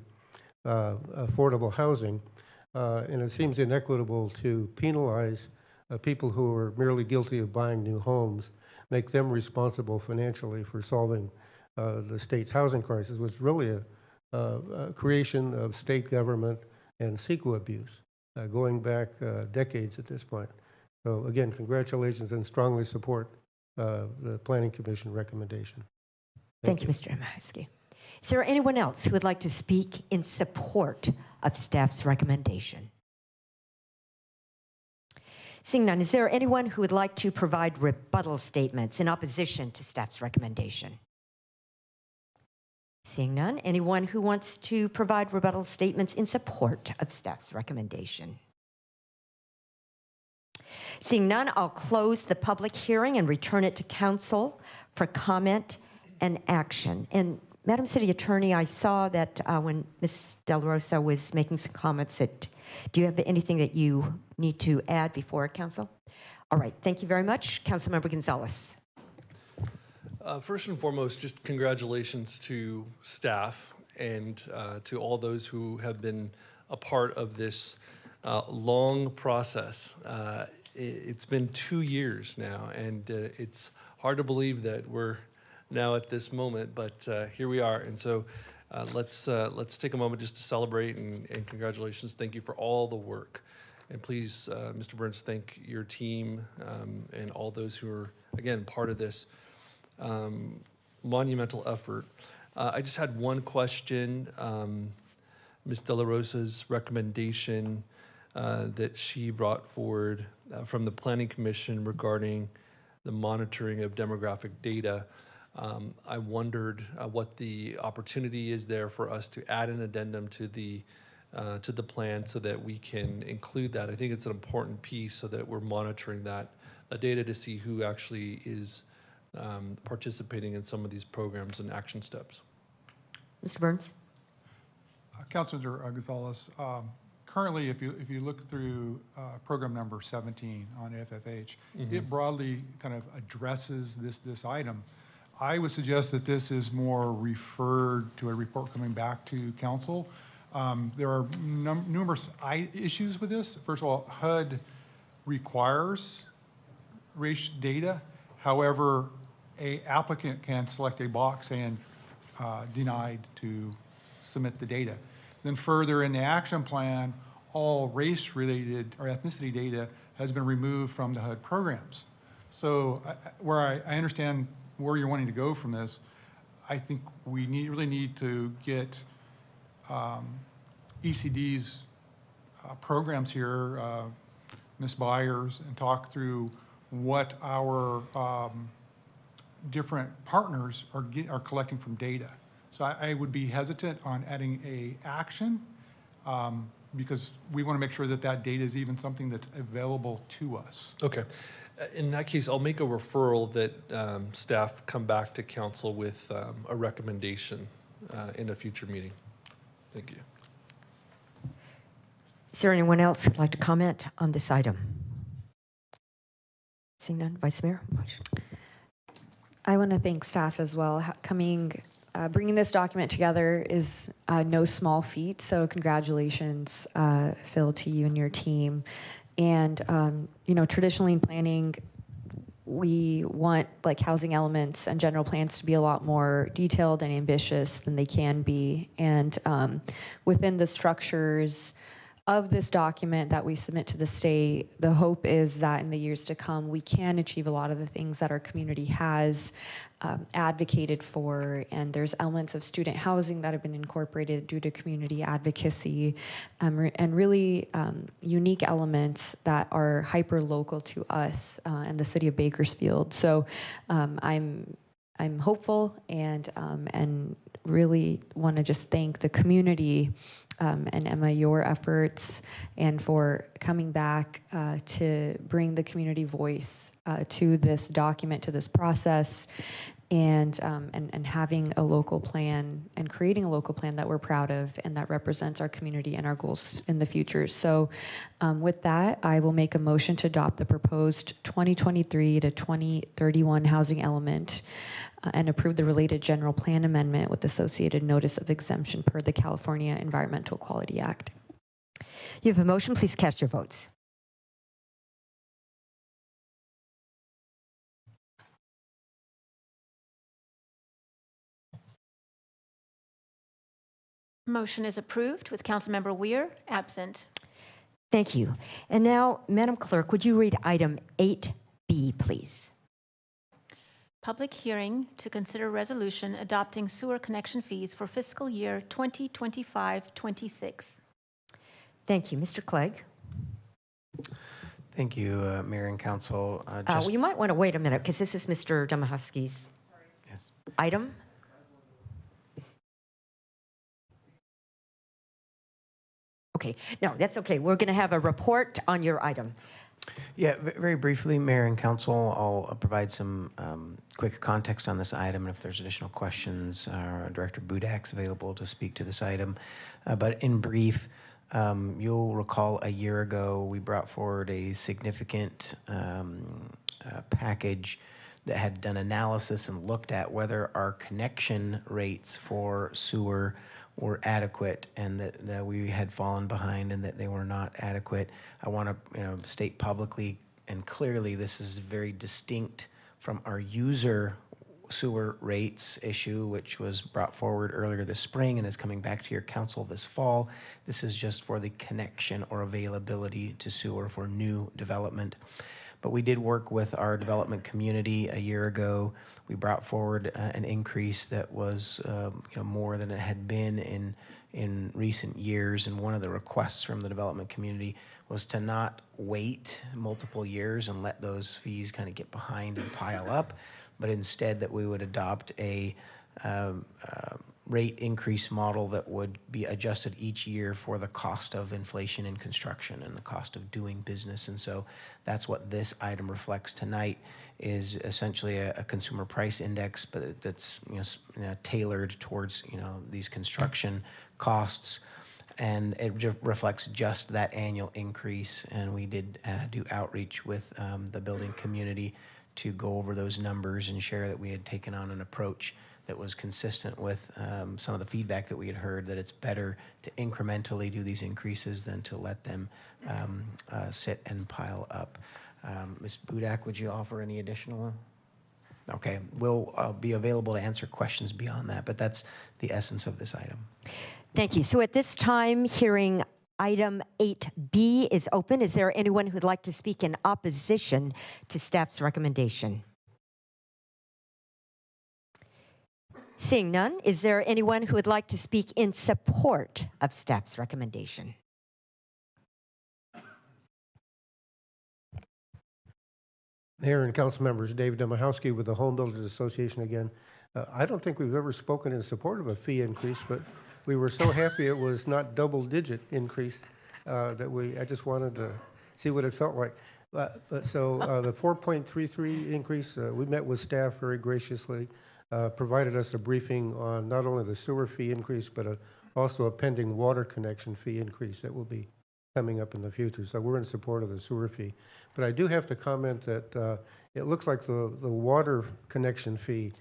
affordable housing, and it seems inequitable to penalize people who are merely guilty of buying new homes, make them responsible financially for solving the state's housing crisis, was really a creation of state government and CEQA abuse, going back decades at this point. So again, congratulations and strongly support the Planning Commission recommendation. Thank you, Mr. Mahowski. Is there anyone else who would like to speak in support of staff's recommendation? Seeing none, is there anyone who would like to provide rebuttal statements in opposition to staff's recommendation? Seeing none, anyone who wants to provide rebuttal statements in support of staff's recommendation? Seeing none, I'll close the public hearing and return it to council for comment and action. And Madam City Attorney, I saw that when Ms. De La Rosa was making some comments, that do you have anything that you need to add before council? All right, thank you very much. Councilmember Gonzalez. First and foremost, just congratulations to staff and to all those who have been a part of this long process. It's been 2 years now, and it's hard to believe that we're now at this moment, but here we are. And so let's take a moment just to celebrate and congratulations. Thank you for all the work. And please, Mr. Burns, thank your team and all those who are, again, part of this monumental effort. I just had one question. Ms. De La Rosa's recommendation that she brought forward from the Planning Commission regarding the monitoring of demographic data. I wondered what the opportunity is there for us to add an addendum to the plan so that we can include that. I think it's an important piece so that we're monitoring that data to see who actually is participating in some of these programs and action steps. Mr. Burns. Councilor Gonzalez, currently, if you look through program number 17 on FFH, it broadly kind of addresses this item. I would suggest that this is more referred to a report coming back to council. There are numerous issues with this. First of all, HUD requires race data. However, an applicant can select a box saying denied to submit the data. Then further in the action plan, all race-related or ethnicity data has been removed from the HUD programs. So where I understand where you're wanting to go from this, I think we really need to get ECD's programs here, Ms. Byers, and talk through what our different partners are collecting from data. So I would be hesitant on adding a action because we want to make sure that that data is even something that's available to us. Okay. In that case, I'll make a referral that staff come back to council with a recommendation in a future meeting. Thank you. Is there anyone else who'd like to comment on this item? Seeing none, Vice Mayor. I want to thank staff as well. Bringing this document together is no small feat, so congratulations, Phil, to you and your team. And, traditionally in planning, we want housing elements and general plans to be a lot more detailed and ambitious than they can be. And within the structures of this document that we submit to the state, the hope is that in the years to come, we can achieve a lot of the things that our community has advocated for. And there's elements of student housing that have been incorporated due to community advocacy, and really unique elements that are hyper local to us and the city of Bakersfield. So I'm hopeful and really want to just thank the community and Emma, your efforts, and for coming back to bring the community voice to this document, to this process, and having a local plan and creating a local plan that we're proud of and that represents our community and our goals in the future. So with that, I will make a motion to adopt the proposed 2023 to 2031 housing element and approve the related general plan amendment with associated notice of exemption per the California Environmental Quality Act. You have a motion. Please cast your votes. Motion is approved with Councilmember Weir absent. Thank you. And now, Madam Clerk, would you read item 8B, please? Public hearing to consider resolution adopting sewer connection fees for fiscal year 2025-26. Thank you. Mr. Clegg? Thank you, Mayor and Council. Well, you might want to wait a minute because this is Mr. Domachowski's item. Okay, no, that's okay. We're going to have a report on your item. Yeah, very briefly, Mayor and Council, I'll provide some quick context on this item, and if there's additional questions, Director Budak's available to speak to this item. But in brief, you'll recall a year ago, we brought forward a significant package that had done analysis and looked at whether our connection rates for sewer were adequate, and that we had fallen behind and that they were not adequate. I want to state publicly and clearly this is very distinct from our user sewer rates issue, which was brought forward earlier this spring and is coming back to your council this fall. This is just for the connection or availability to sewer for new development. But we did work with our development community a year ago. We brought forward an increase that was more than it had been in recent years. And one of the requests from the development community was to not wait multiple years and let those fees kind of get behind and pile up, but instead that we would adopt a rate increase model that would be adjusted each year for the cost of inflation in construction and the cost of doing business. And so that's what this item reflects tonight, is essentially a consumer price index, but that's tailored towards these construction costs. And it reflects just that annual increase. And we did do outreach with the building community to go over those numbers and share that we had taken on an approach that was consistent with some of the feedback that we had heard, that it's better to incrementally do these increases than to let them sit and pile up. Ms. Budak, would you offer any additional? Okay, we'll be available to answer questions beyond that, but that's the essence of this item. Thank you. So at this time, hearing item 8B is open. Is there anyone who'd like to speak in opposition to staff's recommendation? Seeing none, is there anyone who would like to speak in support of staff's recommendation? Mayor and council members, Dave Domachowski with the Home Builders Association again. I don't think we've ever spoken in support of a fee increase, but we were so happy it was not double-digit increase that I just wanted to see what it felt like. So the 4.33 increase, we met with staff very graciously, provided us a briefing on not only the sewer fee increase, but also a pending water connection fee increase that will be coming up in the future. So we're in support of the sewer fee. But I do have to comment that it looks like the water connection fee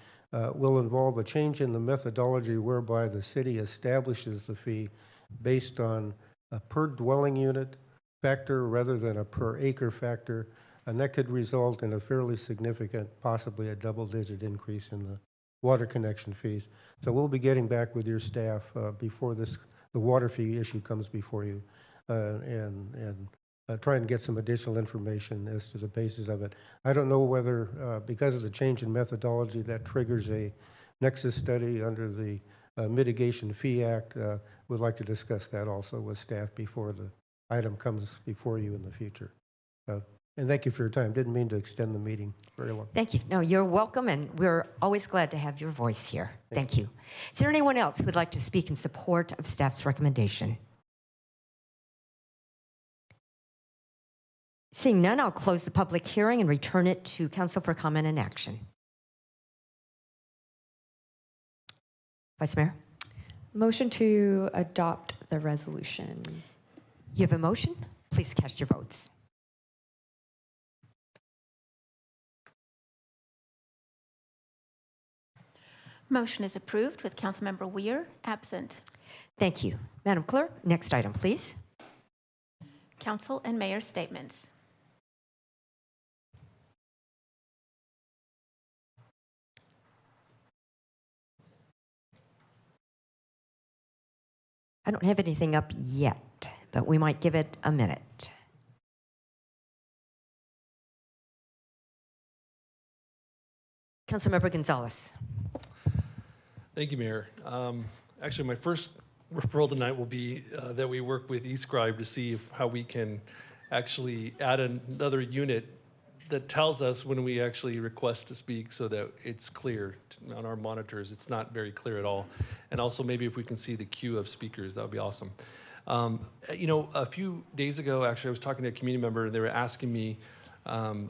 will involve a change in the methodology whereby the city establishes the fee based on a per dwelling unit factor rather than a per acre factor, and that could result in a fairly significant, possibly a double-digit increase in the water connection fees. So we'll be getting back with your staff before the water fee issue comes before you and try and get some additional information as to the basis of it. I don't know whether, because of the change in methodology, that triggers a nexus study under the Mitigation Fee Act. We'd like to discuss that also with staff before the item comes before you in the future. And thank you for your time. Didn't mean to extend the meeting very long. Thank you. No, you're welcome, and we're always glad to have your voice here. Thank you. Is there anyone else who would like to speak in support of staff's recommendation? Seeing none, I'll close the public hearing and return it to Council for comment and action. Vice Mayor? Motion to adopt the resolution. You have a motion? Please cast your votes. Motion is approved with Councilmember Weir absent. Thank you. Madam Clerk, next item, please. Council and Mayor statements. I don't have anything up yet, but we might give it a minute. Councilmember Gonzalez. Thank you, Mayor. Actually, my first referral tonight will be that we work with eScribe to see how we can actually add another unit that tells us when we actually request to speak so that it's clear on our monitors. It's not very clear at all. And also maybe if we can see the queue of speakers, that would be awesome. A few days ago, actually, I was talking to a community member and they were asking me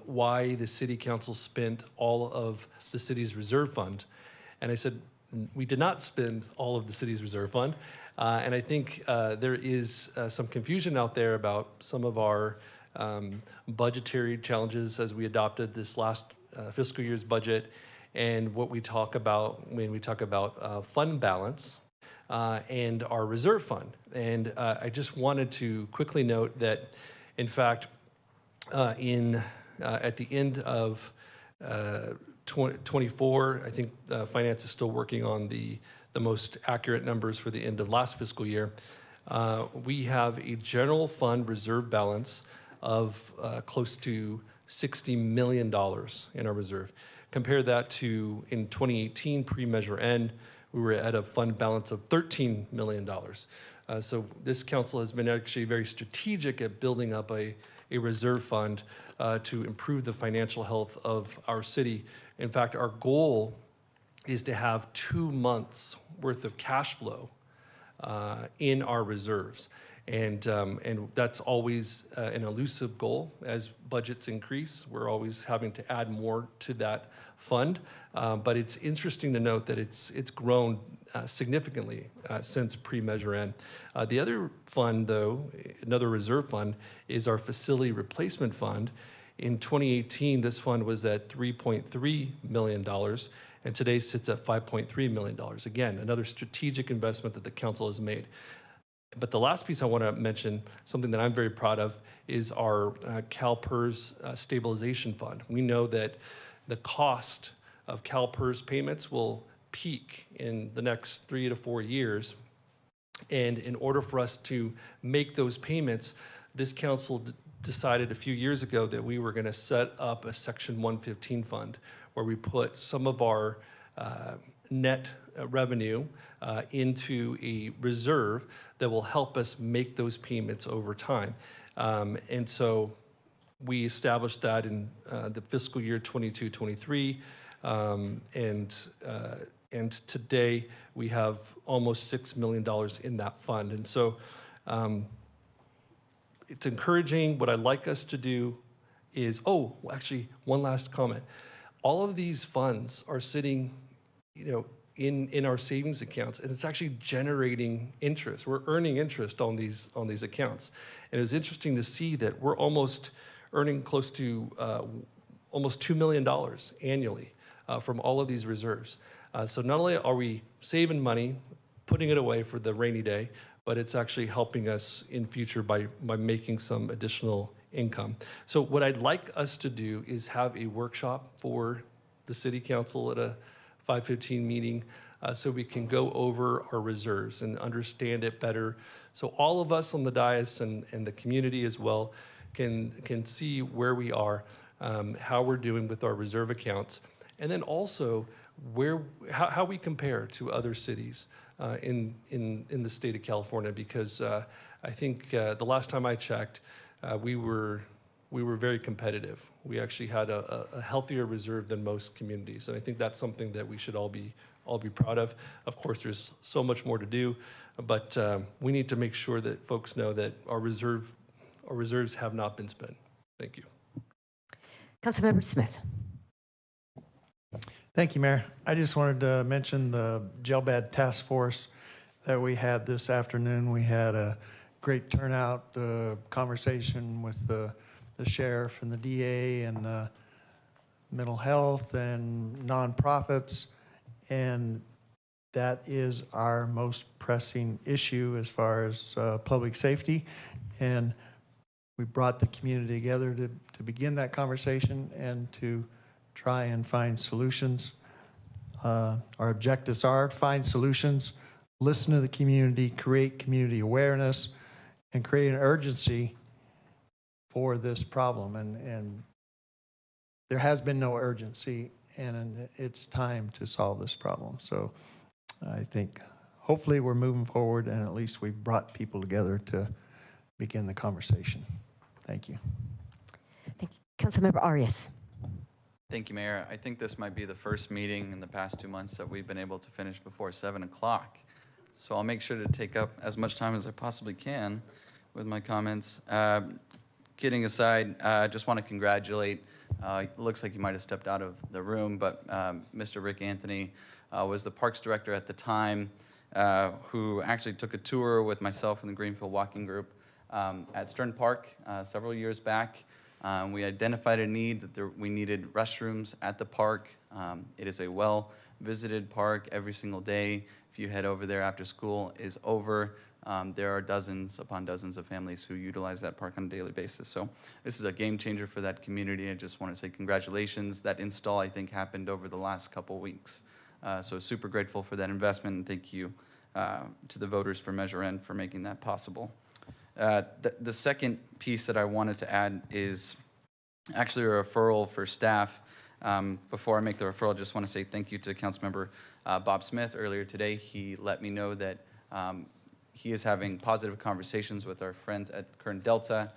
why the city council spent all of the city's reserve fund. And I said, we did not spend all of the city's reserve fund. And I think there is some confusion out there about some of our budgetary challenges as we adopted this last fiscal year's budget and what we talk about when we talk about fund balance and our reserve fund. And I just wanted to quickly note that, in fact, at the end of 24, I think finance is still working on the most accurate numbers for the end of last fiscal year. We have a general fund reserve balance of close to $60 million in our reserve. Compare that to in 2018, pre-Measure N, we were at a fund balance of $13 million. So this council has been actually very strategic at building up a reserve fund to improve the financial health of our city. In fact, our goal is to have 2 months worth of cash flow in our reserves. And that's always an elusive goal. As budgets increase, we're always having to add more to that fund. But it's interesting to note that it's grown significantly since pre-Measure N. The other fund, though, another reserve fund, is our facility replacement fund. In 2018, this fund was at $3.3 million, and today sits at $5.3 million. Again, another strategic investment that the council has made. But the last piece I want to mention, something that I'm very proud of, is our CalPERS stabilization fund. We know that the cost of CalPERS payments will peak in the next 3 to 4 years. And in order for us to make those payments, this council decided a few years ago that we were going to set up a Section 115 fund where we put some of our net revenue into a reserve that will help us make those payments over time. And so we established that in the fiscal year 22-23, and today we have almost $6 million in that fund. And so it's encouraging. What I'd like us to do is, actually, one last comment. All of these funds are sitting, in our savings accounts, and it's actually generating interest. We're earning interest on these accounts. And it was interesting to see that we're almost earning close to almost $2 million annually from all of these reserves. So not only are we saving money, putting it away for the rainy day, but it's actually helping us in future by making some additional income. So what I'd like us to do is have a workshop for the city council at a 5:15 meeting so we can go over our reserves and understand it better. So all of us on the dais and the community as well can see where we are, how we're doing with our reserve accounts, and then also how we compare to other cities in the state of California, because I think the last time I checked, we were very competitive. We actually had a healthier reserve than most communities, and I think that's something that we should all be proud of. Of course, there's so much more to do, but we need to make sure that folks know that our reserves have not been spent. Thank you. Councilmember Smith. Thank you, Mayor. I just wanted to mention the Jailbad Task Force that we had this afternoon. We had a great turnout, conversation with the sheriff and the DA and mental health and nonprofits, and that is our most pressing issue as far as public safety. And we brought the community together to begin that conversation and to try and find solutions. Our objectives are to find solutions listen to the community, create community awareness, and create an urgency for this problem. And there has been no urgency, and it's time to solve this problem. So I think hopefully we're moving forward, and at least we've brought people together to begin the conversation. Thank you. Thank you. Councilmember Arias. Thank you, Mayor. I think this might be the first meeting in the past 2 months that we've been able to finish before 7 o'clock. So I'll make sure to take up as much time as I possibly can with my comments. Kidding aside, I just want to congratulate, it looks like you might have stepped out of the room, but Mr. Rick Anthony was the Parks Director at the time, who actually took a tour with myself and the Greenfield Walking Group at Stern Park several years back. We identified a need that we needed restrooms at the park. It is a well-visited park every single day. If you head over there after school is over, there are dozens upon dozens of families who utilize that park on a daily basis. So this is a game changer for that community. I just want to say congratulations. That install, I think, happened over the last couple weeks. So super grateful for that investment, and thank you to the voters for Measure N for making that possible. The second piece that I wanted to add is actually a referral for staff. Before I make the referral, I just want to say thank you to Councilmember Bob Smith. Earlier today, he let me know that he is having positive conversations with our friends at Kern Delta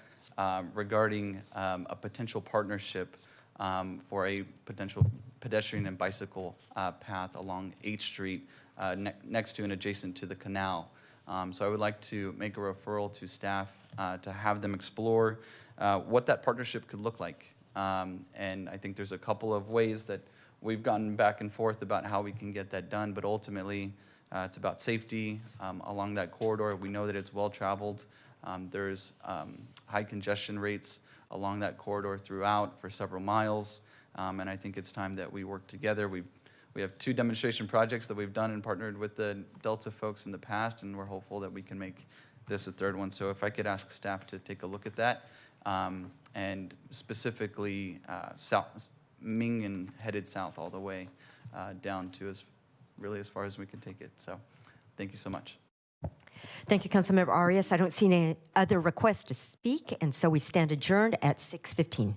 regarding a potential partnership for a potential pedestrian and bicycle path along H Street next to and adjacent to the canal. So I would like to make a referral to staff to have them explore what that partnership could look like. And I think there's a couple of ways that we've gone back and forth about how we can get that done, but ultimately it's about safety along that corridor. We know that it's well-traveled. There's high congestion rates along that corridor throughout for several miles, and I think it's time that we work together. We have 2 demonstration projects that we've done and partnered with the Delta folks in the past, and we're hopeful that we can make this a 3rd one. So if I could ask staff to take a look at that, and specifically south, Mingen headed south all the way down to really as far as we can take it. So thank you so much. Thank you, Councilmember Arias. I don't see any other requests to speak, and so we stand adjourned at 6:15.